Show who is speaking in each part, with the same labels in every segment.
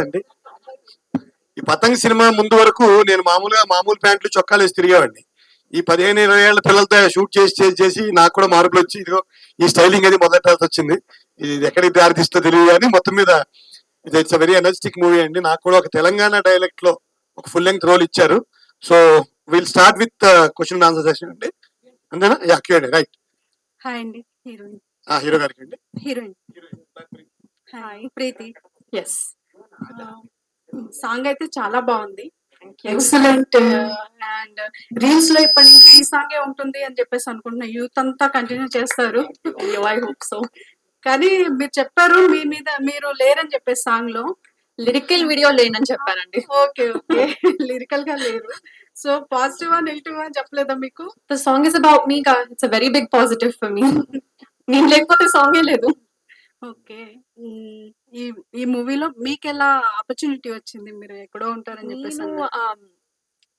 Speaker 1: అండి. ఈ పతంగ్ సినిమా ముందు వరకు నేను మామూలు ప్యాంట్లు చొక్కాలు వేసి తిరిగేవాడిని. ఈ 15-20 ఏళ్ల పిల్లలతో షూట్ చేసి నాకు కూడా మార్పులు వచ్చి ఇదిగో ఈ స్టైలింగ్ అది మొదలెట్టాల్సి వచ్చింది. ఇది ఎక్కడికి దారి తీస్తుందో తెలియదు కానీ మొత్తం మీద ఇది ఇట్స్ వెరీ ఎనర్జెటిక్ మూవీ అండి. నాకు కూడా ఒక తెలంగాణ డైలెక్ట్ లో ఒక ఫుల్ లెంగ్త్ రోల్ ఇచ్చారు. So will start with question and answer session అండి. అంతేనా? Yeah, QMD. రైట్.
Speaker 2: హాయ్ అండి. హీరోయిన్.
Speaker 1: హీరో గారికి అండి.
Speaker 2: హీరోయిన్ హాయ్ ప్రీతి. ఎస్. సాంగ్ అయితే చాలా బాగుంది, ఎక్సలెంట్. అండ్ రీల్స్ లో ఇప్పటి నుంచి ఈ సాంగే ఉంటుంది అని చెప్పేసి అనుకుంటున్నా. యూత్ అంతా కంటిన్యూ చేస్తారు. I hope so. కానీ మీరు చెప్పారు మీ మీద మీరు లేరని చెప్పేసి సాంగ్ లో.
Speaker 3: లిరికల్ వీడియో లేనని చెప్పానండి.
Speaker 2: Okay okay. లిరికల్ గా లేరు. సో పాజిటివ్ నెగిటివ్ అని చెప్పలేదా మీకు?
Speaker 3: The song is about me. It's a very big positive for me. నేను లేకపోతే సాంగే లేదు.
Speaker 2: ఓకే. ఈ ఈ మూవీలో మీకు ఎలా ఆపర్చునిటీ వచ్చింది? మీరు ఎక్కడో ఉంటారని చెప్పేసి
Speaker 3: నేను
Speaker 2: అన్నారు.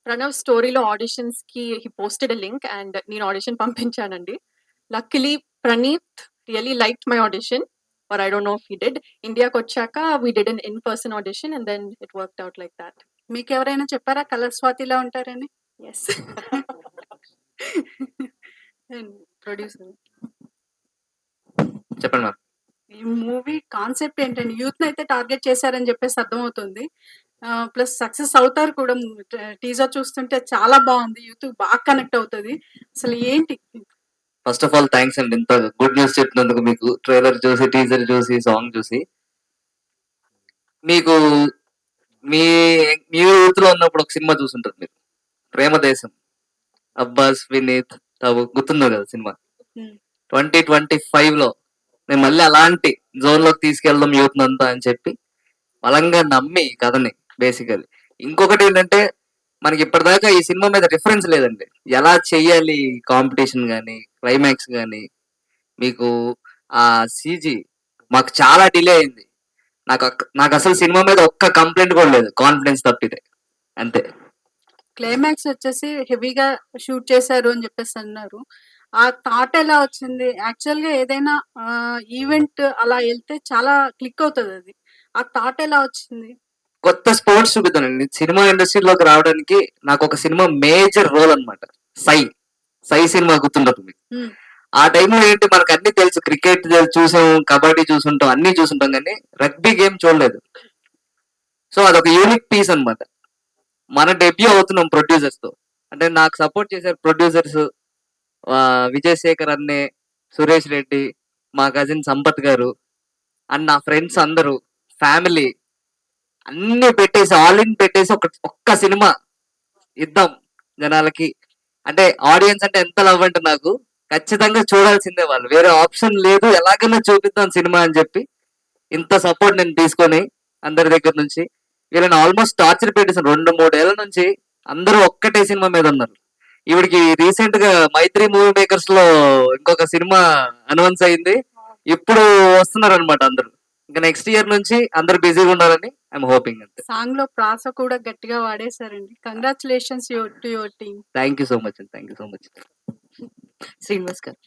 Speaker 3: ప్రణవ్ స్టోరీలో ఆడిషన్స్ కి he posted a link and నేను ఆడిషన్ పంపించానండి. Luckily Praneeth really liked my audition, or I don't know if he did. ఇండియాకి వచ్చాక we did an in-person audition and then it worked out like that.
Speaker 2: మీకు ఎవరైనా చెప్పారా colour స్వాతిలా ఉంటారని?
Speaker 3: Yes.
Speaker 2: Producer,
Speaker 4: చెప్పండి ma'am.
Speaker 2: ఈ మూవీ కాన్సెప్ట్ ఏంటండి? యూత్ అయితే టార్గెట్ చేశారని చెప్పేసి అర్థమవుతుంది. ప్లస్ సక్సెస్ అవుతారు కూడా. టీజర్ చూస్తుంటే చాలా బాగుంది, యూత్ బాగా కనెక్ట్ అవుతుంది. అసలు ఏంటి?
Speaker 4: ఫస్ట్ ఆఫ్ ఆల్ థ్యాంక్స్ అండి, ఇంత గుడ్ న్యూస్ చెప్పినందుకు. మీకు ట్రైలర్ చూసి, టీజర్ చూసి, సాంగ్ చూసి, మీకు మీ మీ యూత్ లో ఉన్నప్పుడు ఒక సినిమా చూసుంటారు మీరు, ప్రేమదేశం. అబ్బాస్, వినీత్, తావు గుర్తుందో కదా సినిమా. 2025 లో మేము మళ్ళీ అలాంటి జోన్ లోకి తీసుకెళ్దాం యూత్ అంతా అని చెప్పి బలంగా నమ్మి కథని. బేసికలీ ఇంకొకటి ఏంటంటే, మనకి ఇప్పటిదాకా ఈ సినిమా మీద రిఫరెన్స్ లేదండి. ఎలా చెయ్యాలి కాంపిటీషన్ కానీ, క్లైమాక్స్ కానీ. మీకు ఆ సీజీ మాకు చాలా డిలే అయింది. నాకు అసలు సినిమా మీద ఒక్క కంప్లైంట్ కూడా లేదు, కాన్ఫిడెన్స్ తప్పితే. అంతే.
Speaker 2: క్లైమాక్స్ వచ్చేసి హెవీగా షూట్ చేశారు అని చెప్పేసి అన్నారు. ఆ థాట్ ఎలా వచ్చింది? యాక్చువల్ గా ఏదైనా ఈవెంట్ అలా వెళ్తే చాలా క్లిక్ అవుతుంది అది. ఆ థాట్ ఎలా వచ్చింది?
Speaker 4: కొత్త స్పోర్ట్స్ చూపిద్దానండి. సినిమా ఇండస్ట్రీలోకి రావడానికి నాకు ఒక సినిమా మేజర్ రోల్ అనమాట. సై సినిమా గుర్తుండదు మీకు. ఆ టైంలో ఏంటి, మనకు అన్ని తెలుసు, క్రికెట్ చూసాం, కబడ్డీ చూసుంటాం, అన్ని చూసుంటాం, కానీ రగ్బీ గేమ్ చూడలేదు. సో అదొక యూనిక్ పీస్ అనమాట. మన డెబ్యూ అవుతున్నాం ప్రొడ్యూసర్స్ తో. అంటే నాకు సపోర్ట్ చేశారు ప్రొడ్యూసర్స్, విజయ్ శేఖర్ అన్నే, సురేష్ రెడ్డి, మా కజిన్ సంపత్ గారు, అండ్ నా ఫ్రెండ్స్ అందరూ, ఫ్యామిలీ అన్ని పెట్టేసి, ఆల్ ఇన్ పెట్టేసి ఒక్క సినిమా ఇద్దాం జనాలకి. అంటే ఆడియన్స్ అంటే ఎంత లవ్ అంటే నాకు ఖచ్చితంగా చూడాల్సిందే వాళ్ళు, వేరే ఆప్షన్ లేదు, ఎలాగైనా చూపిద్దాం సినిమా అని చెప్పి ఇంత సపోర్ట్ నేను తీసుకొని అందరి దగ్గర నుంచి. వీళ్ళని ఆల్మోస్ట్ టార్చర్ పెట్టేసాను 2-3 ఏళ్ల నుంచి. అందరూ ఒక్కటే సినిమా మీద ఉన్నారు. ఇవిడికి రీసెంట్ గా మైత్రి మూవీ మేకర్స్ లో ఇంకొక సినిమా అనౌన్స్ అయింది. ఇప్పుడు వస్తున్నారు అనమాట అందరూ. ఇంకా నెక్స్ట్ ఇయర్ నుంచి అందరు బిజీగా ఉండాలని ఐఎమ్ హోపింగ్. అంతే.
Speaker 2: సాంగ్ లో ప్రాస కూడా గట్టిగా వాడేశారండి. Congratulations to your team.
Speaker 4: Thank you so much అండి, thank you so much.
Speaker 3: Srinivas garu.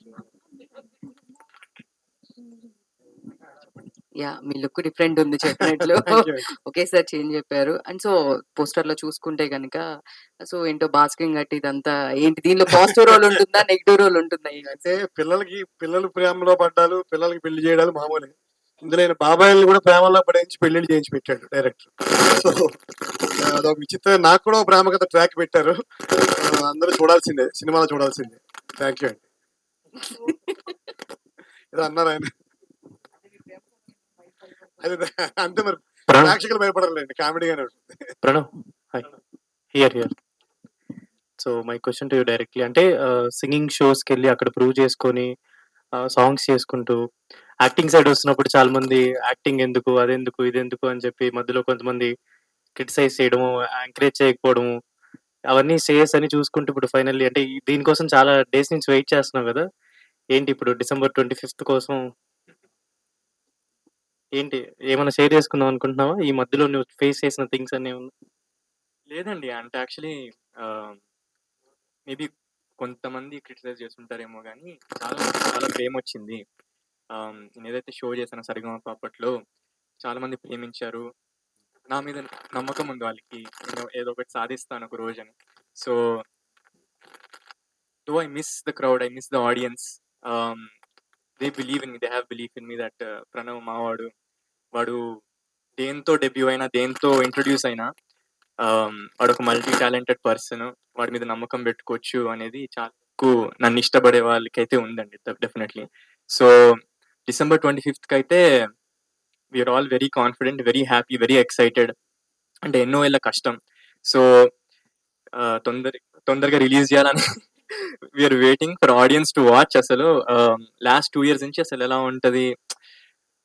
Speaker 3: Yeah, me look different ఉంది చెప్పినట్లు. ఒకేసారి చేంజ్ చెప్పారు. అండ్ సో పోస్టర్ లో చూసుకుంటే కనుక, సో ఏంటో బాస్కింగ్ గట్టి ఇదంతా ఏంటి, దీనిలో పాజిటివ్ రోల్ ఉంటుందా, నెగిటివ్ రోల్ ఉంటుందా?
Speaker 1: అంటే పిల్లలు ప్రేమలో పడ్డాలు, పిల్లలకి పెళ్లి చేయడాలు మామూలే. ఇందులో ఆయన బాబాయిల్ని కూడా ప్రేమలో పడేయించి పెళ్లిళ్ళు చేయించి పెట్టాడు డైరెక్టర్. సో అదొక విచిత్రం. నాకు కూడా ప్రేమ కథ ట్రాక్ పెట్టారు. అందరూ చూడాల్సిందే, సినిమాలో చూడాల్సిందే. థ్యాంక్ యూ అండి. ఏదో అన్నారు ఆయన. అదే అంతే మరి, ప్రేక్షకులు భయపడాలండి, కామెడీగానే ఉంటుంది.
Speaker 5: Pranav, hi. Here. So my question to you directly, అంటే సింగింగ్ షోస్కి వెళ్ళి అక్కడ ప్రూవ్ చేసుకొని సాంగ్స్ చేసుకుంటూ యాక్టింగ్ సైడ్ వస్తున్నప్పుడు చాలా మంది యాక్టింగ్ ఎందుకు, అదెందుకు, ఇదెందుకు అని చెప్పి మధ్యలో కొంతమంది క్రిటిసైజ్ చేయడము, ఎంకరేజ్ చేయకపోవడము, అవన్నీ శ్రేయస్ అని చూసుకుంటూ ఇప్పుడు ఫైనల్లీ అంటే దీనికోసం చాలా డేస్ నుంచి వెయిట్ చేస్తున్నాం కదా. ఏంటి ఇప్పుడు December 25th కోసం ఏంటి ఏమైనా షేర్ చేసుకుందాం అనుకుంటున్నావా? ఈ మధ్యలో నువ్వు ఫేస్ చేసిన థింగ్స్ అన్నీ ఉన్నాయి?
Speaker 6: లేదండి. అంటే యాక్చువల్లీ మేబీ కొంతమంది క్రిటిసైజ్ చేస్తుంటారేమో కానీ చాలా ప్రేమొచ్చింది. నేను ఏదైతే షో చేశానో సరిగమప అప్పట్లో చాలామంది ప్రేమించారు. నా మీద నమ్మకం ఉంది వాళ్ళకి. నేను ఏదో ఒకటి సాధిస్తాను ఒక రోజని. So though I miss the crowd, I miss the audience. They believe in me, they have belief in me that Pranav మావాడు. వాడు దేంతో డెబ్యూ అయినా, దేంతో ఇంట్రొడ్యూస్ అయినా వాడు ఒక మల్టీ టాలెంటెడ్ పర్సన్. వాడి మీద నమ్మకం పెట్టుకోవచ్చు అనేది చాలా ఎక్కువ నన్ను ఇష్టపడే వాళ్ళకైతే ఉందండి డెఫినెట్లీ. సో December 25th అయితే we are all very confident, very happy, very excited. అంటే ఎన్నో ఏళ్ళ కష్టం. సో తొందరగా రిలీజ్ చేయాలని we are waiting for audience to watch. అసలు లాస్ట్ 2 years నుంచి అసలు ఎలా ఉంటది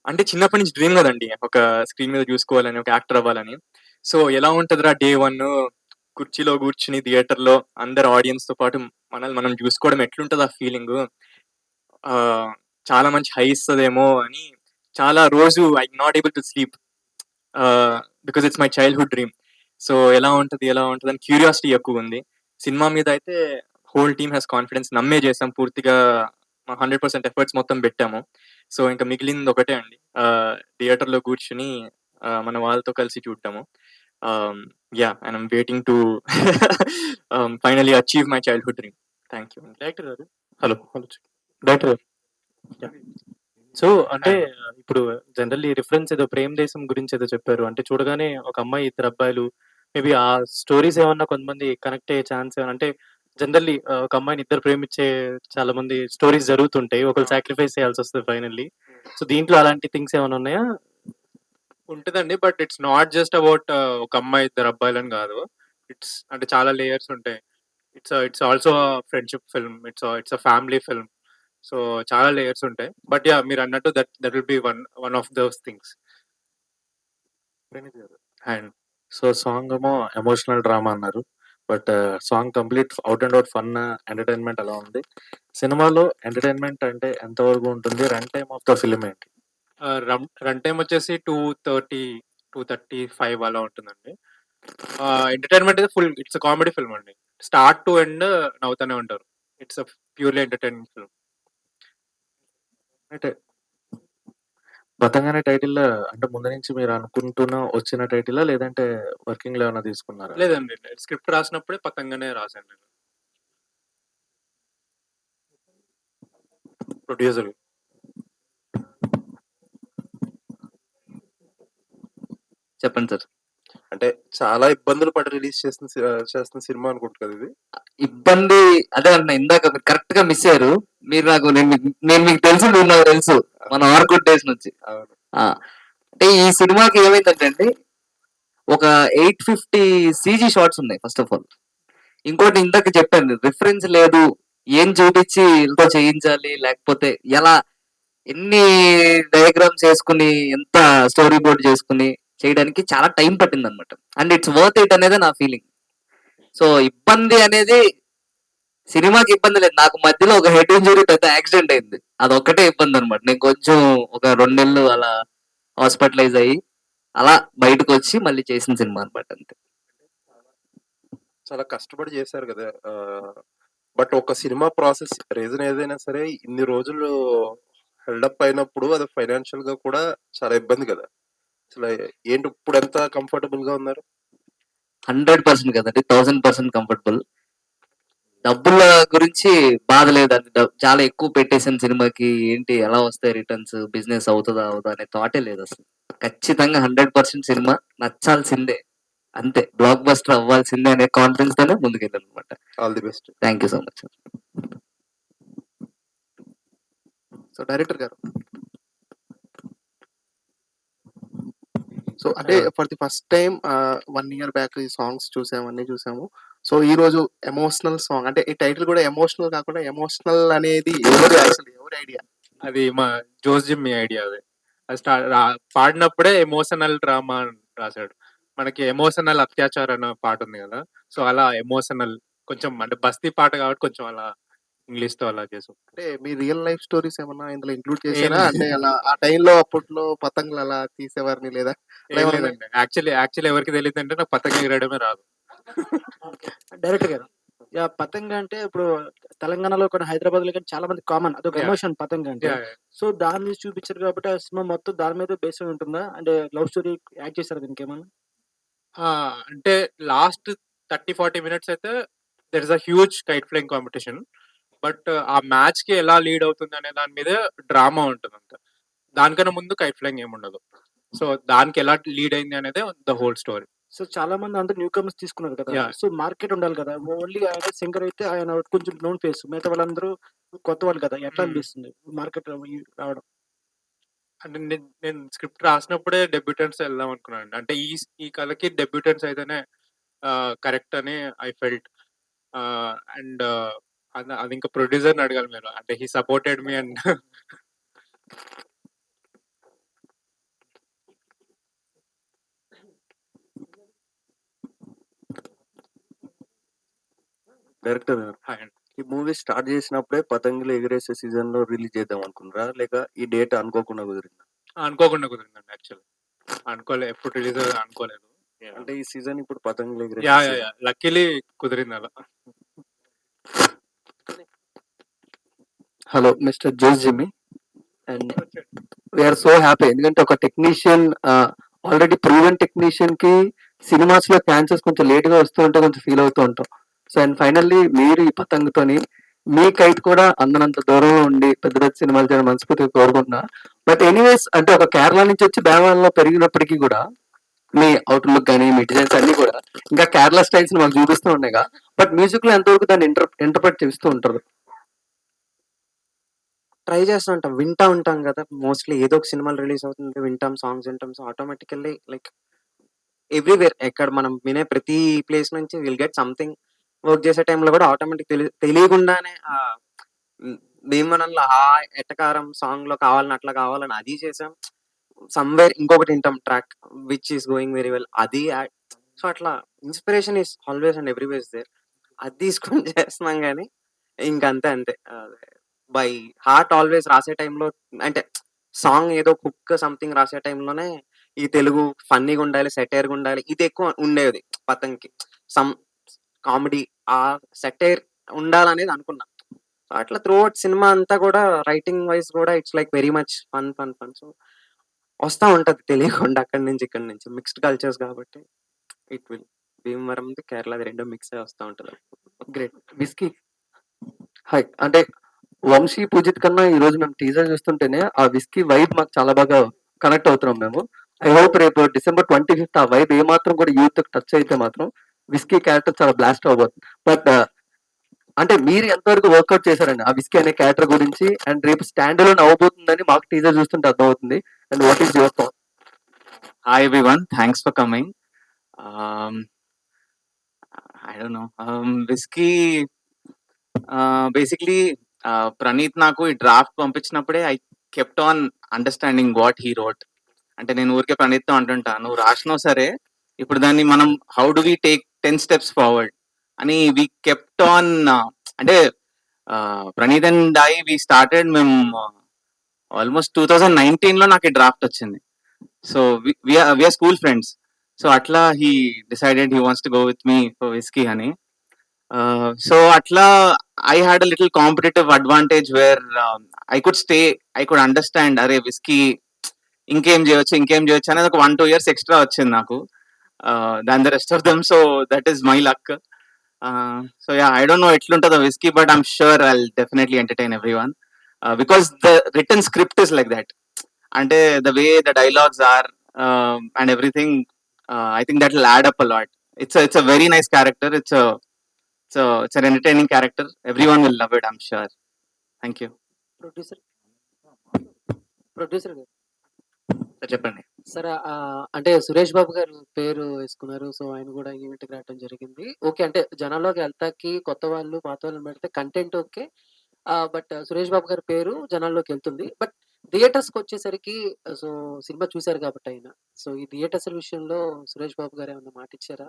Speaker 6: అంటే, చిన్నప్పటి నుంచి డ్రీమ్ కదండి ఒక స్క్రీన్ మీద చూసుకోవాలని, ఒక యాక్టర్ అవ్వాలని. సో ఎలా ఉంటదిరా డే 1 కుర్చీలో కూర్చుని థియేటర్లో అందరు ఆడియన్స్ తో పాటు మనల్ని మనం చూసుకోవడం, ఎట్లుంటది ఆ ఫీలింగ్. చాలా మంచి హై ఇస్తుందేమో అని చాలా రోజు I not able to sleep because it's my childhood dream. So ఎలా ఉంటది అని క్యూరియాసిటీ ఎక్కువ ఉంది. సినిమా మీద అయితే హోల్ టీమ్ హ్యాస్ కాన్ఫిడెన్స్, నమ్మే చేసాం పూర్తిగా. 100% ఎఫర్ట్స్ మొత్తం పెట్టాము. సో ఇంకా మిగిలింది ఒకటే అండి, థియేటర్లో కూర్చుని మన వాళ్ళతో కలిసి చూడటము. Yeah, and I'm waiting to finally achieve my childhood dream. Thank you.
Speaker 5: Director garu, hello director garu. So అంటే ఇప్పుడు జనరల్లీ రిఫరెన్స్ ఏదో ప్రేమ్ దేశం గురించి ఏదో చెప్పారు. అంటే చూడగానే ఒక అమ్మాయి, ఇద్దరు అబ్బాయిలు, మేబీ ఆ స్టోరీస్ ఏమన్నా కొంతమంది కనెక్ట్ అయ్యే ఛాన్స్ ఏమన్నా, అంటే జనరల్లీ ఒక అమ్మాయిని ఇద్దరు ప్రేమించే చాలా మంది స్టోరీస్ జరుగుతుంటాయి. ఒకరు సాక్రిఫైస్ చేయాల్సి వస్తుంది ఫైనల్లీ. సో దీంట్లో అలాంటి థింగ్స్ ఏమైనా ఉన్నాయా?
Speaker 7: ఉంటుందండి, but it's not just about ఒక అమ్మాయి ఇద్దరు అబ్బాయిలని కాదు. ఇట్స్ అంటే చాలా లేయర్స్ ఉంటాయి. It's also friendship film, it's a family film. So చాలా లేయర్స్ ఉంటాయి. బట్ యా, మీరు అన్నట్టు that will be one of those things.
Speaker 5: And so song ఏమో ఎమోషనల్ డ్రామా అన్నారు, but song complete out and out fun entertainment అలా ఉంది. సినిమాలో entertainment అంటే ఎంతవరకు ఉంటుంది? Run time of the film ఏంటి?
Speaker 7: రన్ టైం వచ్చేసి 2:35 అలా ఉంటుందండి. ఎంటర్టైన్మెంట్ అయితే ఫుల్, ఇట్స్ కామెడీ ఫిల్మ్ అండి. స్టార్ట్ టు ఎండ్ నవ్వుతూనే ఉంటారు. It's a purely entertaining film.
Speaker 5: అంటే పతంగానే టైటిల్ అంటే ముందు నుంచి మీరు అనుకుంటున్న వచ్చిన టైటిల్, లేదంటే వర్కింగ్ లో ఏమైనా తీసుకున్నారా?
Speaker 7: లేదండి, స్క్రిప్ట్ రాసినప్పుడే పతంగానే రాశాను నేను.
Speaker 5: ప్రొడ్యూసర్
Speaker 4: చెప్పండి సార్.
Speaker 8: అంటే చాలా ఇబ్బందులు పడి రిలీజ్ చేస్తున్న సినిమా అనుకుంటున్నాను ఇది.
Speaker 4: ఇబ్బంది అదే అన్న, ఇందాక మీరు కరెక్ట్ గా మిస్ అయ్యారు. మీరు నాకు నేను మీకు తెలుసు, మీరు నాకు తెలుసు మన ఆర్కుడ్ డేస్ నుంచి.
Speaker 8: అవును.
Speaker 4: అంటే ఈ సినిమాకి ఏమైందంటే అండి, ఒక 850 CG షాట్స్ ఉన్నాయి ఫస్ట్ ఆఫ్ ఆల్. ఇంకోటి ఇందాక చెప్పాను, రిఫరెన్స్ లేదు, ఏం చూపించి వీళ్ళతో చేయించాలి, లేకపోతే ఎలా, ఎన్ని డయాగ్రామ్స్ వేసుకుని, ఎంత స్టోరీ బోర్డ్ చేసుకుని చేయడానికి చాలా టైం పట్టింది అనమాట. అండ్ ఇట్స్ వర్త్ ఇట్ అనేది నా ఫీలింగ్. సో ఇబ్బంది అనేది సినిమాకి ఇబ్బంది లేదు, నాకు మధ్యలో ఒక హెడ్ ఇంజరీ, పెద్ద యాక్సిడెంట్ అయింది, అదొక్కటే ఇబ్బంది అనమాట. నేను కొంచెం ఒక 2 నెలలు అలా హాస్పిటలైజ్ అయ్యి అలా బయటకు వచ్చి మళ్ళీ చేసిన సినిమా అనమాట, అంతే.
Speaker 8: చాలా కష్టపడి చేశారు కదా. బట్ ఒక సినిమా ప్రాసెస్ రీజన్ ఏదైనా సరే ఇన్ని రోజులు హెల్డప్ అయినప్పుడు అది ఫైనాన్షియల్ గా కూడా చాలా ఇబ్బంది కదా. అసలు ఏంటి ఇప్పుడు ఎంత కంఫర్టబుల్ గా ఉన్నారు?
Speaker 4: 100% కదండి, 1000% కంఫర్టబుల్. డబ్బుల గురించి బాధ లేదండి. చాలా ఎక్కువ పెట్టేసిన సినిమాకి ఏంటి ఎలా వస్తాయి రిటర్న్స్, బిజినెస్ అవుతుందా అవుదా అనే థాటే లేదు అసలు. ఖచ్చితంగా 100% సినిమా నచ్చాల్సిందే, అంతే. బ్లాక్ బస్టర్ అవ్వాల్సిందే అనే కాన్ఫిడెన్స్ తోనే ముందుకెళ్ళాను అనమాట.
Speaker 8: All the best.
Speaker 4: Thank you so much.
Speaker 9: So director garu, so అంటే for the first time 1 year back ఈ సాంగ్స్ చూసాము, అన్ని చూసాము. సో ఈ రోజు ఎమోషనల్ సాంగ్, అంటే ఈ టైటిల్ కూడా ఎమోషనల్ కాకుండా ఎమోషనల్ అనేది ఎవరి ఐడియా?
Speaker 7: అది మా జోస్ జిమ్ ఐడియా. అది పాడినప్పుడే ఎమోషనల్ డ్రామా అని రాశాడు. మనకి ఎమోషనల్ అత్యాచార్ అన్న పాట ఉంది కదా, సో అలా ఎమోషనల్ కొంచెం అంటే బస్తీ పాట కాబట్టి కొంచెం అలా ఇంగ్లీష్ తో అలా చేసాం.
Speaker 9: అంటే మీ రియల్ లైఫ్ స్టోరీస్ ఏమన్నా ఇందులో ఇంక్లూడ్ చేసారా? అంటే అలా ఆ టైంలో అప్పట్లో పతంగులు అలా తీసేవారిని లేదా?
Speaker 7: ఏం లేదండి, యాక్చువల్లీ ఎవరికి తెలియదు అంటే నాకు పతంగ ఎగరడమే రాదు.
Speaker 10: డైరెక్టర్ గారు, పతంగ అంటే ఇప్పుడు తెలంగాణలో కూడా, హైదరాబాద్ లో కానీ చాలా మంది కామన్, అదొక
Speaker 7: Yeah.
Speaker 10: ఎమోషన్ పతంగ అంటే.
Speaker 7: Yeah, yeah.
Speaker 10: సో దాని మీద చూపించారు కాబట్టి ఆ సినిమా మొత్తం దాని మీద బేస్ అయి ఉంటుందా? అంటే లవ్ స్టోరీ యాడ్ చేశారు దీనికి ఏమన్నా?
Speaker 7: అంటే లాస్ట్ 30-40 మినిట్స్ అయితే there is a huge kite flying competition. But ఆ మ్యాచ్‌కి ఎలా లీడ్ అవుతుంది అనే దాని మీదే డ్రామా ఉంటుంది అంతే. దానికన్నా ముందు కైట్ ఫ్లయింగ్ ఏముండదు. సో, దానికి ఎలా లీడ్ అయింది అనేదే ద హోల్ స్టోరీ.
Speaker 10: సో చాలా మంది అందరూ న్యూ కమర్స్ తీసుకున్నారు కదా!
Speaker 7: యాహ్!
Speaker 10: సో మార్కెట్ ఉండాలి కదా! ఓన్లీ ఆయన సింగర్ అయితే ఆయన కొంచెం నోన్ ఫేస్. మిగతా వాళ్ళందరూ కొత్త వాళ్ళు కదా! ఎట్లా
Speaker 7: హ్మ్.
Speaker 10: అనిపిస్తుంది మార్కెట్ రావడం?
Speaker 7: అంటే నేను స్క్రిప్ట్ రాసినప్పుడే డెబ్యూటెంట్స్ వెళ్దాం అనుకున్నానండి. అంటే ఈ కథకి డెబ్యూటెంట్స్ అయితేనే కరెక్ట్ అని ఐ ఫెల్ట్. అండ్ అది ఇంకా ప్రొడ్యూసర్‌ని అడగాలి మీరు. అంటే he supported me and
Speaker 11: director గారు,
Speaker 7: హాయ్ అండి.
Speaker 11: ఈ మూవీ స్టార్ట్ చేసినప్పుడే 'పతంగులు ఎగిరేసే' సీజన్‌లో రిలీజ్ చేద్దాం అనుకున్నారా? లేక ఈ డేట్ అనుకోకుండా కుదిరిందా?
Speaker 7: అనుకోకుండా కుదిరిందండి యాక్చువల్లీ. ఎప్పుడు రిలీజ్ అవుతదని అనుకోలేదు. యాహ్!
Speaker 11: అంటే ఈ సీజన్ ఇప్పుడు 'పతంగులు ఎగిరేసే'
Speaker 7: yeah! Yeah!
Speaker 11: Season.
Speaker 7: Yeah! Luckily కుదిరింది అలా.
Speaker 12: Hello mister Jose Jimmy and we're so happy ఎందుకంటే ఒక టెక్నీషియన్ ఆల్రెడీ ప్రూవెన్ టెక్నీషియన్ కి సినిమాస్ లో ఛాన్సెస్ కొంచెం లేట్ గా వస్తూ ఉంటే కొంచెం ఫీల్ అవుతూ ఉంటాం. సో అండ్ ఫైనల్లీ మీరు ఈ పతంగుతోని మీ కైట్ కూడా అందనంత దూరంలో ఉండి పెద్ద పెద్ద సినిమాలు చేయడం మనస్ఫూర్తిగా కోరుకుంటున్నా. బట్ ఎనీవేస్ అంటే ఒక కేరళ నుంచి వచ్చి బెంగాల్లో పెరిగినప్పటికీ కూడా మీ అవుట్లుక్ కానీ మీ డిజైన్స్ అన్ని కూడా ఇంకా కేరళ స్టైల్స్ మాకు చూపిస్తూ ఉన్నాయిగా. బట్ మ్యూజిక్ లో ఎంతవరకు దాన్ని ఇంటర్ప్రెట్ చేస్తూ ఉంటారు?
Speaker 13: ట్రై చేస్తూ ఉంటాం. వింటా ఉంటాం గదా! మోస్ట్‌లీ ఏదో ఒక సినిమాలు రిలీజ్ అవుతుంది. వింటాం, సాంగ్స్ వింటాం. సో, ఆటోమేటికల్లీ లైక్ ఎవ్రీవేర్ ఎక్కడ మనం వినే ప్రతి ప్లేస్ నుంచి విల్ గెట్ సంథింగ్. వర్క్ చేసే టైంలో కూడా ఆటోమేటిక్ తెలియకుండానే భీమవరంలో ఎటకారం సాంగ్‌లో కావాలని అట్లా కావాలని అది చేసాం. సమ్‌వేర్ ఇంకొకటి వింటాం track which is going very well అది సో, అట్లా inspiration is always and everywhere there. అది తీసుకొని చేస్తున్నాం గానీ ఇంకంతే అంతే. బై హార్ట్ ఆల్వేస్ రాసే టైంలో అంటే సాంగ్ ఏదో హుక్ సంథింగ్ రాసే టైంలోనే ఈ తెలుగు ఫన్నీగా ఉండాలి, సెటైర్‌గా ఉండాలి. ఇది ఎక్కువ ఉండేది పతంగ్‌కి. సమ్ కామెడీ ఆ సెటైర్ ఉండాలనేది అనుకున్నా. సో, అట్లా త్రూఅవుట్ సినిమా అంతా కూడా రైటింగ్ వైస్ కూడా it's like very much fun, fun, fun. So, వస్తా ఉంటది తెలియకుండా అక్కడి నుంచి, ఇక్కడి నుంచి మిక్స్డ్ కల్చర్స్ కాబట్టి ఇట్ విల్ భీమవరంది, కేరళది 2 మిక్స్ అయ్యి వస్తా ఉంటది.
Speaker 12: గ్రేట్. Whisky hi. అంటే వంశీ పూజిత్ కన్నా ఈ రోజు మేము టీజర్ చూస్తుంటేనే ఆ విస్కీ వైబ్ మాకు చాలా బాగా కనెక్ట్ అవుతున్నాం మేము. ఐ హోప్ రేపు December 25th ఆ వైబ్ ఏ మాత్రం కూడా యూత్ టచ్ అయితే మాత్రం విస్కీ క్యారెక్టర్ చాలా బ్లాస్ట్ అవబోతుంది. బట్ అంటే మీరు ఎంతవరకు వర్కౌట్ చేశారండి ఆ విస్కీ అనే క్యారెక్టర్ గురించి అండ్ రేపు స్టాండ్ అలోన్ అవబోతుందని మాకు టీజర్ చూస్తుంటే అర్థమవుతుంది. And what is your thought?
Speaker 4: Hi everyone, thanks for coming. Um, I don't know. Whiskey, basically, Praneeth నాకు ఈ డ్రాఫ్ట్ పంపించినప్పుడే I kept on understanding what he wrote. అంటే నేను ఊరికే ప్రణీత్తో అంటుంటా, నువ్వు రాసినావు సరే, ఇప్పుడు దాన్ని మనం how do we take 10 steps forward అని వి కెప్ట్ ఆన్. అంటే Praneeth and I we started మేము ఆల్మోస్ట్ 2019 లో నాకు ఈ డ్రాఫ్ట్ వచ్చింది. So we're school friends. So అట్లా he decided he wants to go with me for whiskey అని. సో అట్లా I had a little competitive advantage where I could understand అరే విస్కీ ఇంకేం చేయొచ్చు అనేది ఒక 1-2 years ఎక్స్ట్రా వచ్చింది నాకు than the rest of them. So that is my luck. So yeah, I don't know ఎట్లుంటుందో whiskey, but I'm sure I definitely entertain every one because the written script is like that. అంటే the way the dialogues are and everything, I think that will add up a lot. It's a very nice character. It's an entertaining character. Everyone will love it, I'm sure. Thank you.
Speaker 10: Producer గారు
Speaker 4: చెప్పండి.
Speaker 10: Sir అంటే సురేష్ బాబు గారు పేరు వేసుకున్నారు. So ఆయన కూడా ఈవెంట్‌కి రావడం జరిగింది. ఓకే. అంటే జనాల్లోకి వెళ్తాకి కొత్త వాళ్ళు, పాత వాళ్ళని పెడితే content okay. But Suresh Babu గారి పేరు జనాల్లోకి వెళ్తుంది. బట్ థియేటర్స్‌కి వచ్చేసరికి సో సినిమా చూసారు కాబట్టి ఆయన. సో ఈ థియేటర్స్ విషయంలో సురేష్ బాబు గారు ఏమన్నా మాట ఇచ్చారా?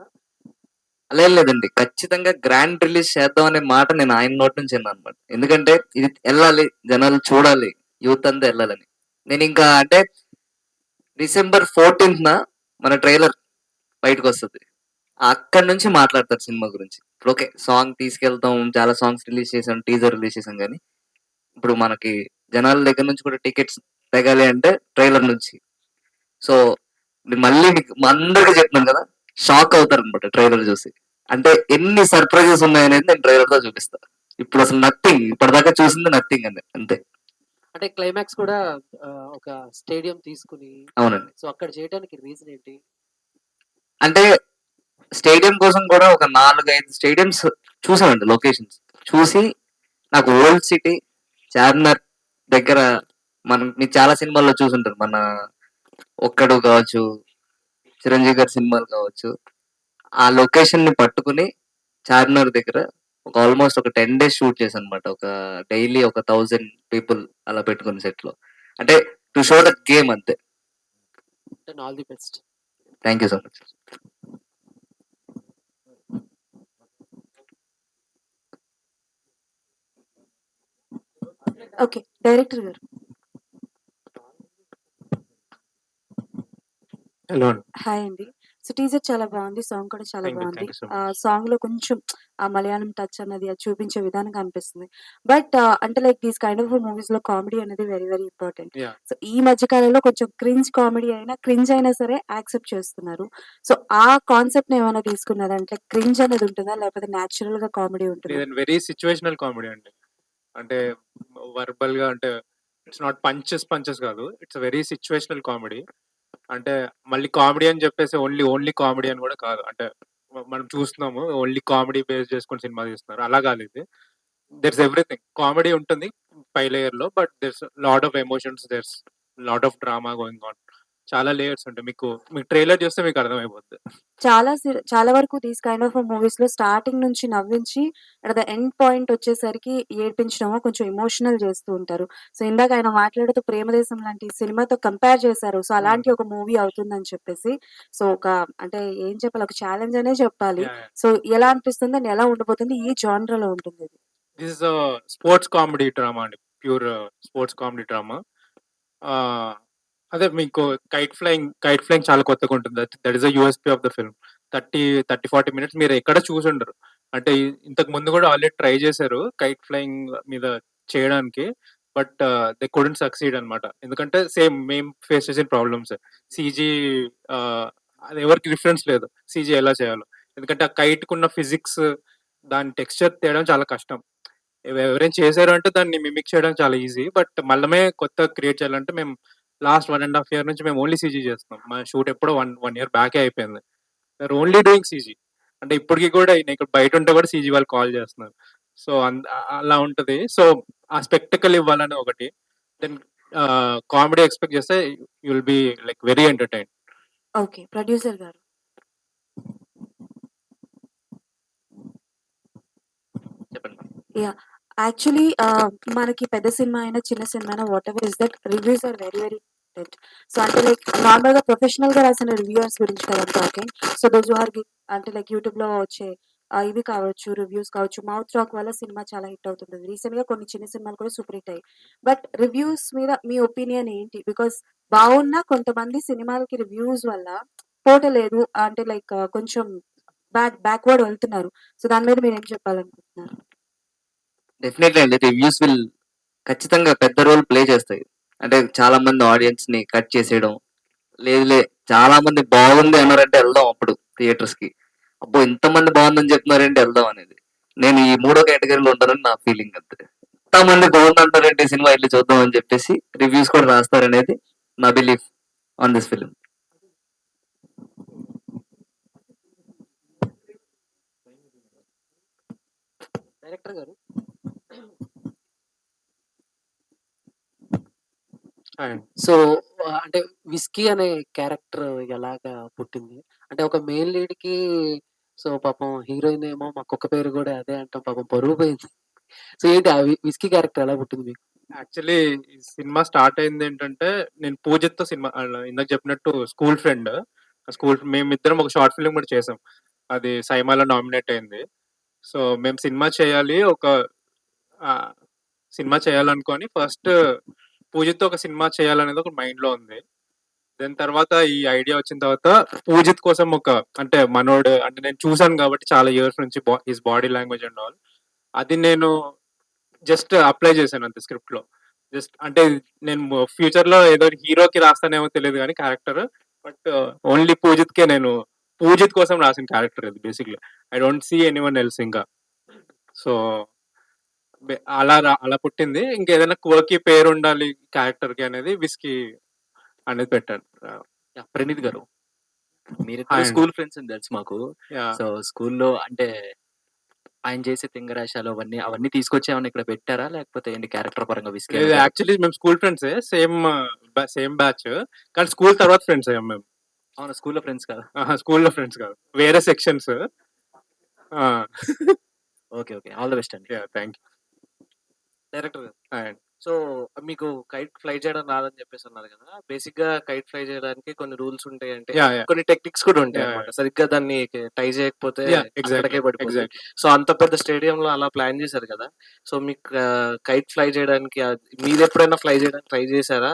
Speaker 4: అలా లేదండి, ఖచ్చితంగా గ్రాండ్ రిలీజ్ చేద్దాం అనే మాట నేను ఆయన నోటి నుంచి విన్నాను అనమాట. ఎందుకంటే ఇది వెళ్ళాలి, జనాలు చూడాలి, యూత్ అంతా వెళ్ళాలని. నేను ఇంకా అంటే December 14th మన ట్రైలర్ బయటకు వస్తుంది. అక్కడి నుంచి మాట్లాడతారు సినిమా గురించి. ఇప్పుడు ఓకే, సాంగ్ తీసుకెళ్తాం, చాలా సాంగ్స్ రిలీజ్ చేసాం, టీజర్ రిలీజ్ చేసాం, కానీ ఇప్పుడు మనకి జనాల దగ్గర నుంచి కూడా టికెట్స్ తెగాలి అంటే ట్రైలర్ నుంచి. సో మళ్ళీ మీకు అందరికీ చెప్తున్నాను కదా, షాక్ అవుతారు అనమాట ట్రైలర్ చూసి. అంటే ఎన్ని సర్ప్రైజెస్ ఉన్నాయనేది నేను ట్రైలర్ తో చూపిస్తా. ఇప్పుడు అసలు నథింగ్, ఇప్పటిదాకా చూసింది నథింగ్ అండి, అంతే.
Speaker 10: అంటే క్లైమాక్స్ కూడా ఒక స్టేడియం తీసుకుని
Speaker 4: అవునండి.
Speaker 10: సో అక్కడ చేయడానికి రీజన్ ఏంటి?
Speaker 4: అంటే స్టేడియం కోసం కూడా ఒక 4-5 స్టేడియంస్ చూసామండి, లొకేషన్స్ చూసి నాకు ఓల్డ్ సిటీ చార్మినార్ దగ్గర మీరు చాలా సినిమాల్లో చూసుంటారు, మన ఒక్కడు కావచ్చు, చిరంజీవి గారి సినిమాలు కావచ్చు, ఆ లొకేషన్ ని పట్టుకుని చార్మినార్ దగ్గర ఒక ఆల్మోస్ట్ ఒక 10 days షూట్ చేశాను అనమాట. ఒక డైలీ ఒక 1000 పీపుల్ అలా పెట్టుకుని సెట్ లో, అంటే టు షో ద గేమ్ అంతే.
Speaker 10: All the best.
Speaker 4: Thank you so much.
Speaker 14: Okay, director garu.
Speaker 7: Hello అండి.
Speaker 14: హాయ్ అండి. సో టీజర్ చాలా బాగుంది, సాంగ్ కూడా చాలా
Speaker 7: థ్యాంక్ యూ,
Speaker 14: బాగుంది.
Speaker 7: Thank you so much.
Speaker 14: Song లో కొంచెం ఆ మలయాళం టచ్ అన్నది అది చూపించే విధానం అనిపిస్తుంది. బట్ అంటే like these kind of movies లో కామెడీ అనేది very very important.
Speaker 7: Yeah
Speaker 14: so ఈ మధ్య కాలంలో కొంచెం క్రింజ్ అయినా సరే యాక్సెప్ట్ చేస్తున్నారు. సో ఆ కాన్సెప్ట్ ఏమైనా తీసుకున్నారా? అంటే క్రింజ్ అనేది ఉంటుందా, లేకపోతే న్యాచురల్ గా కామెడీ ఉంటుందా?
Speaker 7: లేదండి, వెరీ సిచ్యువేషనల్ కామెడీ అండి. అంటే వర్బల్ గా, అంటే ఇట్స్ నాట్ పంచెస్ కాదు, ఇట్స్ వెరీ సిచ్యువేషనల్ కామెడీ. అంటే మళ్ళీ కామెడీ అని చెప్పేసి ఓన్లీ కామెడీ అని కూడా కాదు. అంటే మనం చూస్తున్నాము ఓన్లీ కామెడీ బేస్ చేసుకొని సినిమా తీస్తున్నారు, అలా కాదు ఇది. దెర్స్ ఎవ్రీథింగ్, కామెడీ ఉంటుంది 5 లేయర్ లో, but there's lot of emotions, there's lot of drama going on. చాలా లేయర్స్ ఉంటాయి. మీకు ట్రైలర్ చూస్తే మీకు అర్థమైపోద్ది.
Speaker 14: చాలా వరకు దీస్ కైండ్ ఆఫ్ మూవీస్ లో స్టార్టింగ్ నుంచి నవ్వించి అట్ ద ఎండ్ పాయింట్ వచ్చేసరికి ఏడ్పించడమో కొంచెం ఎమోషనల్ చేస్తూ ఉంటారు. సో ఇందాక ఆయన మాట్లాడుతూ ప్రేమదేశం లాంటి సినిమాతో కంపేర్ చేశారు. సో అలాంటి ఒక మూవీ అవుతుందని చెప్పేసి, సో ఒక అంటే ఏం చెప్పాలి, ఒక ఛాలెంజ్ అనే చెప్పాలి.
Speaker 7: Yeah, yeah.
Speaker 14: సో ఎలా అనిపిస్తుంది అండ్ ఎలా ఉండబోతుంది, ఈ జానర్ లో ఉంటుంది ఇది?
Speaker 7: This is sports comedy drama అండి, ప్యూర్ స్పోర్ట్స్ కామెడీ డ్రామా. అదే మీకు కైట్ ఫ్లయింగ్ చాలా కొత్తగా ఉంటుంది. That is USP of the film. 30-40 minutes మీరు ఎక్కడ చూసుండరు. అంటే ఇంతకు ముందు కూడా ఆల్రెడీ ట్రై చేశారు కైట్ ఫ్లయింగ్ మీద చేయడానికి, బట్ దే కుడెంట్ సక్సీడ్ అనమాట. ఎందుకంటే సేమ్ మేము ఫేస్ చేసిన ప్రాబ్లమ్స్. సీజీ అది ఎవరికి రిఫరెన్స్ లేదు సీజీ ఎలా చేయాలో. ఎందుకంటే ఆ కైట్ కున్న ఫిజిక్స్, దాని టెక్స్చర్ తేయడం చాలా కష్టం. ఎవరైనా చేశారు అంటే దాన్ని మిమిక్ చేయడం చాలా ఈజీ, బట్ మళ్ళమే కొత్త క్రియేట్ చేయాలంటే మేము లాస్ట్ 1.5 year నుంచి మేము ఓన్లీ సీజీ చేస్తున్నాం. మా షూట్ ఎప్పుడో వన్ ఇయర్ బ్యాకే అయిపోయింది. We are only doing CG. అంటే ఇప్పటికి కూడా నేను ఇక్కడ బయట ఉంటే కూడా సీజీ వాళ్ళు కాల్ చేస్తున్నారు. సో అలా ఉంటది. సో ఆ స్పెక్టికల్ ఇవ్వాలని ఒకటి, దెన్ కామెడీ ఎక్స్పెక్ట్ చేస్తే you will be like very entertain.
Speaker 14: Okay, producer గారు.
Speaker 4: చెప్పండి.
Speaker 14: యా, యాక్చువల్లీ మనకి పెద్ద సినిమా అయినా చిన్న సినిమా అయినా whatever is that, reviews are very very important. So అంటే లైక్ నార్మల్ గా ప్రొఫెషనల్ గా రాసిన రివ్యూవర్స్ గురించి కదా టాకింగ్. సో దోస్ ఆర్ అంటే లైక్ యూట్యూబ్ లో వచ్చే ఇవి కావచ్చు, రివ్యూస్ కావచ్చు, మౌత్ టాక్ వల్ల సినిమా చాలా హిట్ అవుతుంది. రీసెంట్ గా కొన్ని చిన్న సినిమాలు కూడా సూపర్ హిట్ అయ్యాయి. బట్ రివ్యూస్ మీద మీ ఒపీనియన్ ఏంటి? బికాస్ బాగున్నా కొంతమంది సినిమాలకి రివ్యూస్ వల్ల పోటలేదు, అంటే లైక్ కొంచెం బ్యాక్వర్డ్ వెళ్తున్నారు. సో దాని మీద మీరు ఏం చెప్పాలనుకుంటున్నారు?
Speaker 4: డెఫినెట్లీ అండి, రివ్యూస్ విల్ ఖచ్చితంగా పెద్ద రోల్ ప్లే చేస్తాయి. అంటే చాలా మంది ఆడియన్స్ ని కట్ చేసేయడం, లేదులే చాలా మంది బాగుంది అన్నారంటే వెళ్దాం అప్పుడు థియేటర్స్ కి, అబ్బో ఇంతమంది బాగుందని చెప్తున్నారంటే వెళ్దాం అనేది. నేను ఈ 3వ కేటగిరీలో ఉంటానని నా ఫీలింగ్ అంతే. ఇంతమంది బాగుంది అంటారంటే సినిమా వెళ్ళి చూద్దాం అని చెప్పేసి రివ్యూస్ కూడా రాస్తారనేది నా belief on this film.
Speaker 10: Director garu, so అంటే విస్కీ అనే క్యారెక్టర్ ఎలాగా పుట్టింది? అంటే ఒక మెయిన్ లీడ్ కి సో పాపం హీరోయిన్ ఏమో మా కుక్క పేరు కూడా అదే అంటాం, పాపం పరువు పోయింది. సో ఏంటి ఆ విస్కీ క్యారెక్టర్ ఎలా పుట్టింది మీకు?
Speaker 7: యాక్చువల్లీ ఈ సినిమా స్టార్ట్ అయింది ఏంటంటే, నేను పూజిత్తో సినిమా ఇందాక చెప్పినట్టు స్కూల్ ఫ్రెండ్. మేమిద్దరం ఒక షార్ట్ ఫిల్మ్ కూడా చేసాం, అది సైమాలో నామినేట్ అయింది. సో మేము సినిమా చేయాలి, ఒక సినిమా చేయాలనుకొని ఫస్ట్ పూజిత్తో ఒక సినిమా చేయాలనేది ఒక మైండ్ లో ఉంది. దాని తర్వాత ఈ ఐడియా వచ్చిన తర్వాత పూజిత్ కోసం ఒక, అంటే మనోడు, అంటే నేను చూసాను కాబట్టి చాలా ఇయర్స్ నుంచి his body language and all, అది నేను జస్ట్ అప్లై చేశాను అంతే స్క్రిప్ట్ లో. జస్ట్ అంటే నేను ఫ్యూచర్ లో ఏదో హీరోకి రాస్తానేమో తెలియదు కానీ క్యారెక్టర్, బట్ ఓన్లీ పూజిత్ కే నేను పూజిత్ కోసం రాసిన క్యారెక్టర్ ఇది basically. I don't see anyone else ఇంకా. సో అలా పుట్టింది. ఇంకేదైనా క్వర్కీ పేరు ఉండాలి క్యారెక్టర్ కి అనేది విస్కీ అనేది పెట్టాను.
Speaker 4: ప్రణీత్ గారు, మీరిద్దరు
Speaker 7: హాయ్ అండి.
Speaker 4: స్కూల్ ఫ్రెండ్స్ అని తెలుసు మాకు.
Speaker 7: యా
Speaker 4: సో స్కూల్లో అంటే ఆయన చేసే తింగరాశాలు అవన్నీ తీసుకొచ్చి ఏమన్నా ఇక్కడ పెట్టారా, లేకపోతే ఏంటి క్యారెక్టర్ పరంగా విస్కీ
Speaker 7: లేదు, యాక్చువల్లీ మేము స్కూల్ ఫ్రెండ్సే, సేమ్ బ్యాచ్. కానీ స్కూల్ తర్వాత ఫ్రెండ్స్ అయ్యాం మేము.
Speaker 4: అవునా? స్కూల్లో ఫ్రెండ్స్ కదా?
Speaker 7: స్కూల్లో ఫ్రెండ్స్ కాదు, వేరే sections.
Speaker 4: Okay, okay, all the best అండి.
Speaker 7: థ్యాంక్
Speaker 10: డైరెక్టర్ గారు,
Speaker 7: యూ.
Speaker 10: సో మీకు కైట్ ఫ్లై చేయడం రాదని చెప్పేసి అన్నారు కదా. బేసిక్ గా కైట్ ఫ్లై చేయడానికి కొన్ని రూల్స్ ఉంటాయి, అంటే
Speaker 7: యా యా
Speaker 10: కొన్ని టెక్నిక్స్ కూడా ఉంటాయి
Speaker 7: యా
Speaker 10: అన్నమాట. సరిగ్గా దాన్ని టై చేయకపోతే
Speaker 7: యా ఎగ్జాక్ట్లీ
Speaker 10: అక్కడికే పడిపోతుంది.
Speaker 7: ఎగ్జాక్ట్లీ.
Speaker 10: సో అంత పెద్ద స్టేడియం లో అలా ప్లాన్ చేశారు కదా. సో మీకు కైట్ ఫ్లై చేయడానికి మీరు ఎప్పుడైనా ఫ్లై చేయడానికి ట్రై చేశారా,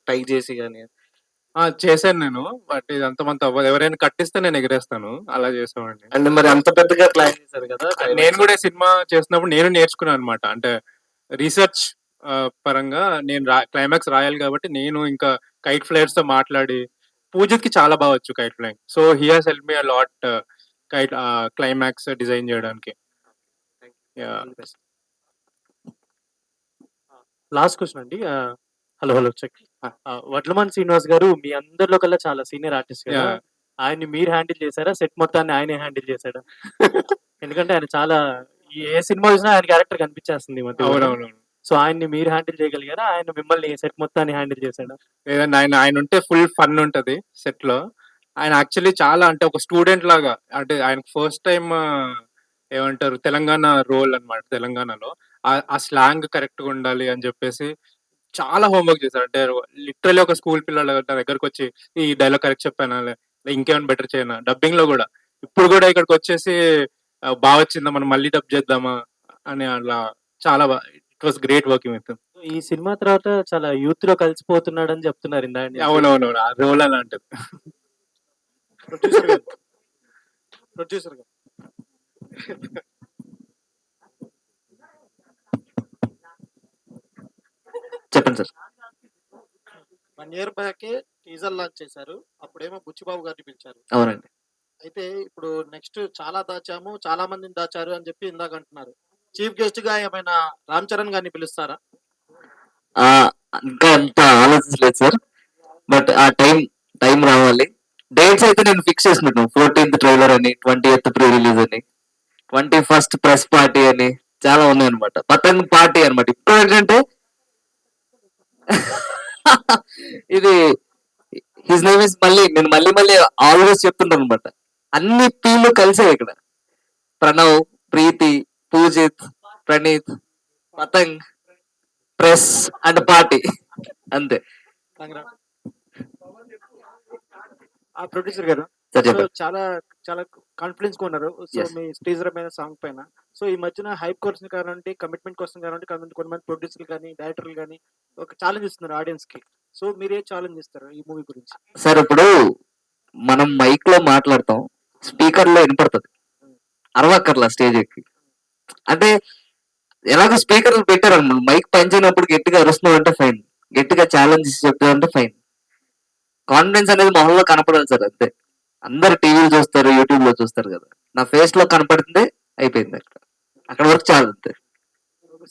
Speaker 10: టై చేసి కానీ?
Speaker 7: చేశాను నేను, బట్ ఇది అంత అవ్వదు. ఎవరైనా కట్టిస్తే నేను ఎగరేస్తాను, అలా చేసామండి.
Speaker 10: అంటే మరి అంత పెద్దగా ప్లాన్ చేశారు కదా.
Speaker 7: నేను కూడా సినిమా చేసినప్పుడు నేను నేర్చుకున్నాను అనమాట. అంటే రీసెర్చ్ పరంగా నేను క్లైమాక్స్ రాయాలి కాబట్టి నేను ఇంకా కైట్ ఫ్లైయర్స్ తో మాట్లాడి, పూజిత్ కి చాలా బాగా వచ్చు kite flying. So he has help me a lot kite climax design చేయడానికి. యా
Speaker 5: లాస్ట్ క్వశ్చన్ అండి. Hello check. వడ్లమాన్ శ్రీనివాస్ గారు మీ అందరిలో కల్లా చాలా సీనియర్ ఆర్టిస్ట్ కదా.
Speaker 7: యా
Speaker 5: ఆయన్ని మీరు హ్యాండిల్ చేశారా, సెట్ మొత్తాన్ని ఆయనే హ్యాండిల్ చేశాడా? ఎందుకంటే ఆయన చాలా ఏ సినిమా చూసినా ఆయన క్యారెక్టర్ కనిపించేస్తుంది ఈ మధ్య.
Speaker 7: అవునవును.
Speaker 5: సో ఆయన్ని మీరు హ్యాండిల్ చేయగలిగారా, ఆయన మిమ్మల్ని సెట్ మొత్తాన్ని హ్యాండిల్ చేశాడా?
Speaker 7: లేదండి, ఆయన ఉంటే ఫుల్ ఫన్ ఉంటది సెట్ లో. ఆయన యాక్చువల్లీ చాలా అంటే ఒక స్టూడెంట్ లాగా, అంటే ఆయన ఫస్ట్ టైం ఏమంటారు తెలంగాణ రోల్ అన్నమాట. తెలంగాణలో ఆ స్లాంగ్ కరెక్ట్ గా ఉండాలి అని చెప్పేసి చాలా హోంవర్క్ చేశారు. అంటే లిటరలీ ఒక స్కూల్ పిల్లల దగ్గరకు వచ్చి ఈ డైలాగ్ కరెక్ట్ చెప్పానా, ఇంకేమైనా బెటర్ చేయనా, డబ్బింగ్ లో కూడా ఇప్పుడు కూడా ఇక్కడికి వచ్చేసి బాగా వచ్చిందా, మనం మళ్ళీ డబ్ చేద్దామా అని అలా చాలా బాగా. It was great working with.
Speaker 5: ఈ సినిమా తర్వాత చాలా యూత్ లో కలిసిపోతున్నాడు అని చెప్తున్నారు ఇందా.
Speaker 7: అవునవును, ఆ రోల్ అలాంటిది.
Speaker 10: ప్రొడ్యూసర్ గారు, ప్రొడ్యూసర్ గారు,
Speaker 4: చెప్పండి sir.
Speaker 10: 1 year back teaser launch చేశారు. అప్పుడేమో బుచ్చిబాబు గారిని పిలిచారు.
Speaker 4: అవునండి.
Speaker 10: అయితే ఇప్పుడు నెక్స్ట్ చాలా దాచాము, చాలా మందిని దాచారు అని చెప్పి ఇందాక అంటున్నారు. చీఫ్ గెస్ట్ గా ఏమైనా రామ్ చరణ్ గారిని పిలుస్తారా?
Speaker 4: ఆ, ఇంకా అంత ఆలోచించలేదు సార్, బట్ ఆ టైం రావాలి. డేట్స్ అయితే నేను ఫిక్స్ చేసుకుంటాను. 14th ట్రైలర్ అని, 20th ప్రీ రిలీజ్ అని, 21st ప్రెస్ పార్టీ అని చాలా ఉన్నాయి అనమాట. పతంగ్ పార్టీ అనమాట. ఇప్పుడు ఏంటంటే ఇది హిజ్ నేమ్ ఇస్ నేను మళ్ళీ ఆల్వేస్ చెప్తుంటాను అనమాట. అన్ని పీలు కలిసాయి ఇక్కడ. Pranav, Preethi, Poojith, Praneeth, Patang, press and party, అంతే.
Speaker 10: ఆ ప్రొడ్యూసర్ గారు,
Speaker 4: సార్
Speaker 10: సో
Speaker 4: చెప్పండి.
Speaker 10: చాలా చాలా కాన్ఫిడెన్స్ గా ఉన్నారు. So
Speaker 4: Yes.
Speaker 10: మీ టీజర్ పైన, సాంగ్ పైన, సో ఈ మధ్యన హైప్ కోసం కానివ్వండి, కమిట్మెంట్ కోసం కానివ్వండి, కొంతమంది ప్రొడ్యూసర్లు కానీ డైరెక్టర్లు కానీ ఒక ఛాలెంజ్ ఇస్తున్నారు ఆడియన్స్ కి. సో మీరు ఏ ఛాలెంజ్ ఇస్తారు ఈ మూవీ గురించి?
Speaker 4: సార్ ఇప్పుడు మనం మైక్ లో మాట్లాడతాం, స్పీకర్ లో వినపడుతుంది, అరవక్కర్లా స్టేజ్ ఎక్కి. అంటే ఎలాగో స్పీకర్లు పెట్టారన్నమాట. మైక్ పనిచేయనప్పుడు గట్టిగా అరుస్తున్నావు అంటే ఫైన్, గట్టిగా ఛాలెంజ్ చెప్తావు అంటే ఫైన్. కాన్ఫిడెన్స్ అనేది మొహంలో కనపడాలి సార్, అంతే. అందరు టీవీలు చూస్తారు, యూట్యూబ్ లో చూస్తారు కదా, నా ఫేస్ లో కనపడుతుంది, అయిపోయింది. అక్కడ వరకు చాలు, అంతే.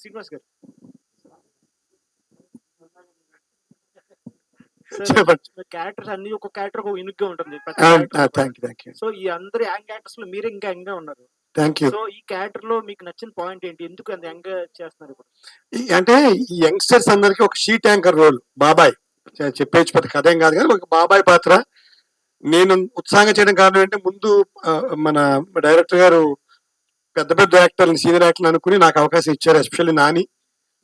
Speaker 10: శ్రీనివాస్ గారు, క్యారెక్టర్స్ అన్ని ఒక క్యారెక్టర్ ఒక యూనిక్ గా ఉంటుంది ప్రతి character కూడా.
Speaker 1: థ్యాంక్ యూ
Speaker 10: సో ఈ అందరు యాంగ్ క్యారెక్టర్స్ లో మీరే ఇంకా యంగ్ గా ఉన్నారు.
Speaker 1: Thank you.
Speaker 10: సో ఈ క్యారెక్టర్ లో మీకు నచ్చిన పాయింట్ ఏంటి? ఎందుకు అంత యంగ్ గా చేస్తున్నారు ఇప్పుడు?
Speaker 1: అంటే ఈ యంగ్స్టర్స్ అందరికి ఒక షీట్ యాంకర్ రోల్, బాబాయ్ చెప్పేచ్చు, పెద్ద కథ ఏం కాదు కానీ ఒక బాబాయ్ పాత్ర నేను ఉత్సాహంగా చేయడం కారణం ఏంటంటే, ముందు మన డైరెక్టర్ గారు పెద్ద పెద్ద యాక్టర్ని, సీనియర్ యాక్టర్ని అనుకుని నాకు అవకాశం ఇచ్చారు, ఎస్పెషల్లీ నాని.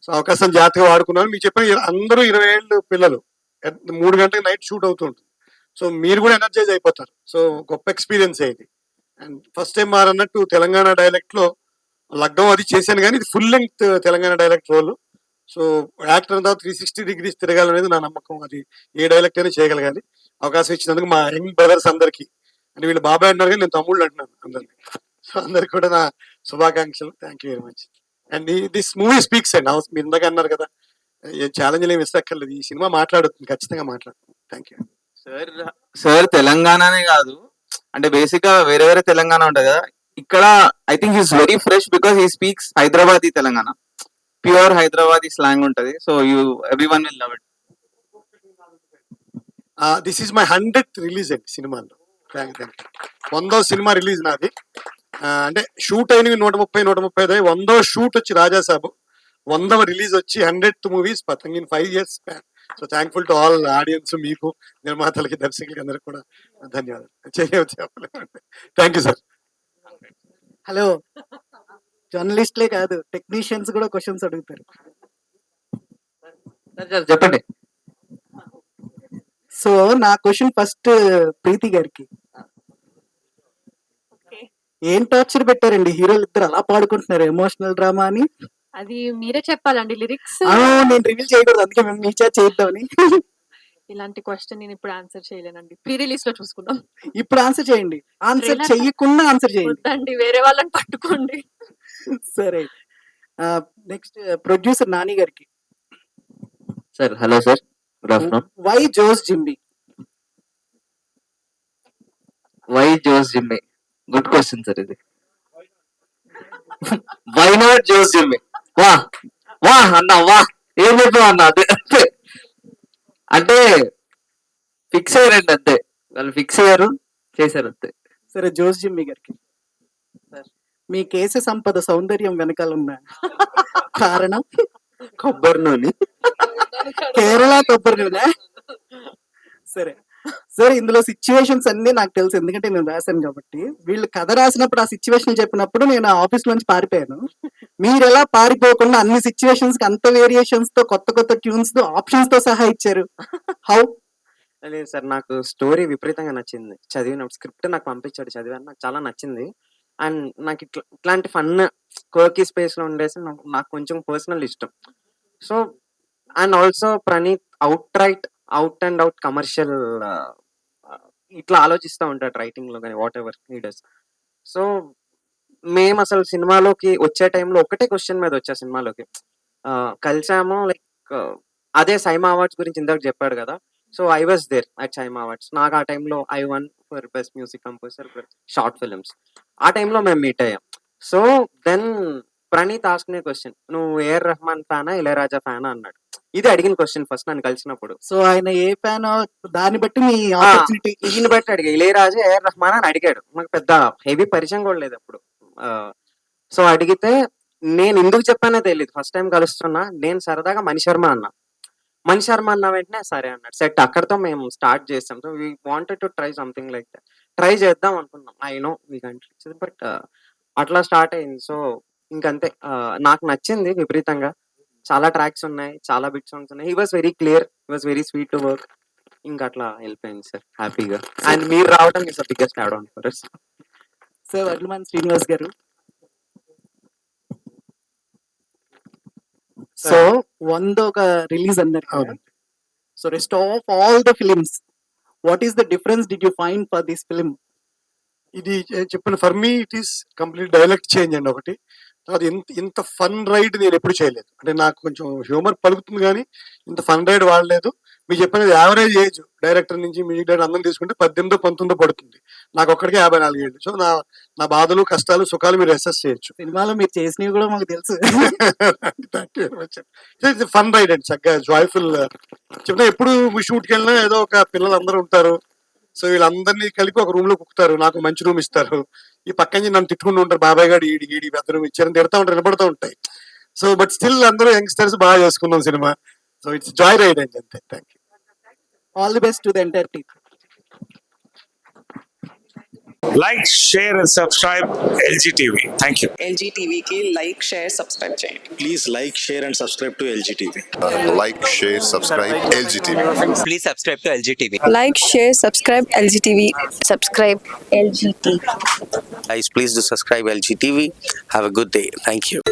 Speaker 1: సో అవకాశం జాగ్రత్తగా వాడుకున్నాను. మీకు చెప్పిన అందరూ 20 ఏళ్ళు పిల్లలు, 3 గంటలకు నైట్ షూట్ అవుతుంటుంది. సో మీరు కూడా ఎనర్జైజ్ అయిపోతారు. సో గొప్ప ఎక్స్పీరియన్స్ ఇది. అండ్ ఫస్ట్ టైం మారన్నట్టు తెలంగాణ డైలెక్ట్ లో లగ్గం అది చేశాను, కానీ ఇది full length Telangana dialect role. So actor అంతా 360 degrees తిరగాలనేది నా నమ్మకం. అది ఏ డైలెక్ట్ అయినా చేయగలగాలి. అవకాశం ఇచ్చినందుకు మా యంగ్ బ్రదర్స్ అందరికి, అంటే వీళ్ళు బాబాయ్ అంటున్నారు కానీ నేను తమ్ముళ్ళు అంటున్నాను అందరికి. సో అందరికి కూడా నా శుభాకాంక్షలు. Thank you very much. And this movie speaks and house, మీరు ఇందాక అన్నారు కదా, ఏ ఛాలెంజ్ ఏమి ఇస్తక్కర్లేదు, ఈ సినిమా మాట్లాడుతుంది, ఖచ్చితంగా మాట్లాడుతుంది. థ్యాంక్ యూ
Speaker 15: సార్ తెలంగాణనే కాదు, అంటే బేసిక్ గా వేరే వేరే తెలంగాణ ఉంటది కదా, ఇక్కడ I think is very fresh because he speaks Hyderabadi Telangana, pure Hyderabadi slang ఉంటది. So you every one will love it.
Speaker 1: This is my 100th release అండి సినిమాలో. Thank you. 100వ సినిమా రిలీజ్ నాది. అంటే షూట్ అయినవి 130 100వ షూట్ వచ్చి రాజాసాబు, 100వ రిలీజ్ వచ్చి 100th movies Patang in 5 years span. So thankful to all audience, మీకు, నిర్మాతలకి, దర్శకులకి అందరికి కూడా ధన్యవాదాలు. Thank you sir.
Speaker 16: హలో, జర్నలిస్ట్లే కాదు టెక్నీషియన్స్ కూడా క్వశ్చన్స్ అడుగుతారు.
Speaker 4: చెప్పండి.
Speaker 16: సో నా క్వశ్చన్ ఫస్ట్ ప్రీతి గారికి. ఏం టార్చర్ పెట్టారండి హీరోలు ఇద్దరు అలా పాడుకుంటున్నారు ఎమోషనల్ డ్రామా అని?
Speaker 3: అది మీరే చెప్పాలండి లిరిక్స్.
Speaker 16: నేను రివీల్ చేయకూడదు, అందుకే మేము మీ చేత చేద్దామని.
Speaker 3: ఇలాంటి క్వశ్చన్ నేను ఇప్పుడు ఆన్సర్ చేయలేనండి. ప్రీ రిలీజ్ లో చూసుకుందాం.
Speaker 16: ఇప్పుడు ఆన్సర్ చేయండి. ఆన్సర్ చెయ్యకుండా ఆన్సర్ చేయండి.
Speaker 3: వద్దండి, వేరే వాళ్ళని పట్టుకోండి.
Speaker 16: సరే, నెక్స్ట్ ప్రొడ్యూసర్ నాని గారికి.
Speaker 4: Sir hello sir, good afternoon.
Speaker 16: Why Jose Jimmy?
Speaker 4: Why Jose Jimmy? Good question sir ఇది. Why not Jose Jimmy? వా వా అన్న, వా ఏం చెప్పావు అన్న. అదే అంటే ఫిక్స్ అయ్యారండి, అంతే. వాళ్ళు ఫిక్స్ అయ్యారు, చేశారు, అంతే.
Speaker 16: సరే, జోస్ జిమ్మి గారికి. మీ కేశ సంపద సౌందర్యం వెనకాల ఉన్న కారణం?
Speaker 15: కొబ్బరి నూనె.
Speaker 16: కేరళ కొబ్బరి నూనె. సరే సరే, ఇందులో సిచ్యువేషన్స్ అన్ని నాకు తెలుసు, ఎందుకంటే నేను రాశాను కాబట్టి. వీళ్ళు కథ రాసినప్పుడు ఆ సిచ్యువేషన్ చెప్పినప్పుడు నేను ఆఫీస్ నుంచి పారిపోయాను. మీరు ఎలా పారిపోకుండా అన్ని సిచ్యువేషన్స్ కి అంత వేరియేషన్స్ తో, కొత్త కొత్త ట్యూన్స్ తో, ఆప్షన్స్ తో సహా ఇచ్చారు? హౌ?
Speaker 13: లేదు సార్, నాకు స్టోరీ విపరీతంగా నచ్చింది. చదివినప్పుడు స్క్రిప్ట్ నాకు పంపించాడు, చదివాను, నాకు చాలా నచ్చింది. అండ్ నాకు ఇట్లాంటి ఫన్ కోర్కీ స్పేస్ లో ఉండేసి నాకు కొంచెం పర్సనల్ ఇష్టం. So and also Praneeth out and out commercial ఇట్లా ఆలోచిస్తూ ఉంటాడు రైటింగ్ లో కానీ, what ever he does. So మేము అసలు సినిమాలోకి వచ్చే టైంలో ఒకటే క్వశ్చన్ మీద వచ్చా సినిమాలోకి. కలిసాము, లైక్ అదే సైమా అవార్డ్స్ గురించి ఇందాక చెప్పాడు కదా. So I was there at SIIMA awards. నాకు ఆ టైంలో I won for best music composer for short films. ఆ టైంలో మేము మీట్ అయ్యాం. So then Praneeth ask me question, నువ్వు ఏఆర్ రెహమాన్ ఫ్యానా ఇళయరాజా ఫ్యానా అన్నాడు. ఇది అడిగిన క్వశ్చన్ ఫస్ట్ నన్ను కలిసినప్పుడు.
Speaker 16: సో ఆయన ఏ ఫ్యాన్ దాన్ని బట్టి మీ ఆపర్చునిటీ
Speaker 13: ఈయన బట్టి అడిగా, ఇళయరాజా ఏఆర్ రెహమాన్ అని అడిగాడు. నాకు పెద్ద హెవీ పరిచయం కూడా లేదు అప్పుడు. సో అడిగితే నేను ఎందుకు చెప్పానో తెలియదు. ఫస్ట్ టైం కలుస్తున్నా, నేను సరదాగా మణిశర్మ అన్నా. మణిశర్మ అన్న వెంటనే సరే అన్నాడు. సెట్ అక్కడతో మేము స్టార్ట్ చేస్తాం. So we wanted to try something like that. Try చేద్దాం అనుకున్నాం. I know we can't, but అట్లా స్టార్ట్ అయింది. సో ఇంకంతే. నాకు నచ్చింది విపరీతంగా. చాలా ట్రాక్స్ ఉన్నాయి, చాలా బిట్ సాంగ్స్ ఉన్నాయి. He was very clear, he was very sweet to work. ఇంకా అట్లా వెళ్ళిపోయింది సార్ హ్యాపీగా. అండ్ మీరు రావడం is the biggest add on for us.
Speaker 16: Sir Vadlaman Srinivas గారు. సో 100 ఒక రిలీజ్ అన్నారు కదా. So rest of all the films, what is the difference did you find for this film?
Speaker 1: ఇది చెప్పిన for me it is complete dialect change అండి ఒకటి. అది ఇంత ఫన్ రైడ్ నేను ఎప్పుడు చేయలేదు. అంటే నాకు కొంచెం హ్యూమర్ పలుకుతుంది కానీ ఇంత ఫన్ రైడ్ వాడలేదు. మీరు చెప్పినది యావరేజ్ ఏజ్ డైరెక్టర్ నుంచి మ్యూజిక్ డైరెక్టర్ అందరం తీసుకుంటే 18-19 పడుతుంది. నాకు ఒక్కడికే 54 ఏళ్ళు. సో నా బాధలు, కష్టాలు, సుఖాలు మీరు అసెస్ చేయొచ్చు.
Speaker 16: సినిమాలో మీరు చేసినవి కూడా మాకు తెలుసు.
Speaker 1: ఫన్ రైడ్ అండి, చక్కగా జాయ్ఫుల్. చెప్పిన ఎప్పుడు షూట్కి వెళ్ళినా ఏదో ఒక పిల్లలు అందరూ ఉంటారు. సో వీళ్ళందరినీ కలిపి ఒక రూమ్ లో కుక్కుతారు, నాకు మంచి రూమ్ ఇస్తారు. ఈ పక్క నుంచి నన్ను తిట్టుకుంటూ ఉంటారు, బాబాయ్ గారు ఈడి పెద్ద రూమ్ ఇచ్చారని తిడతా ఉంటారు, వినపడుతూ ఉంటాయి. సో బట్ స్టిల్ అందరూ యంగ్స్టర్స్ బాగా చేసుకున్నాం సినిమా. సో ఇట్స్ జాయ్ రైడ్ అండి, అంతే. Thank you.
Speaker 16: All the best to the entire team.
Speaker 17: Like, share and subscribe LG TV. Thank you.
Speaker 18: LG TV की like, share, subscribe చేయండి.
Speaker 19: Please like, share and subscribe to LG TV.
Speaker 20: Like, share, subscribe LG TV.
Speaker 18: Please subscribe to LG TV.
Speaker 21: Like, share, subscribe LG TV. Subscribe LG TV.
Speaker 19: Guys, please do subscribe LG TV. Have a good day. Thank you.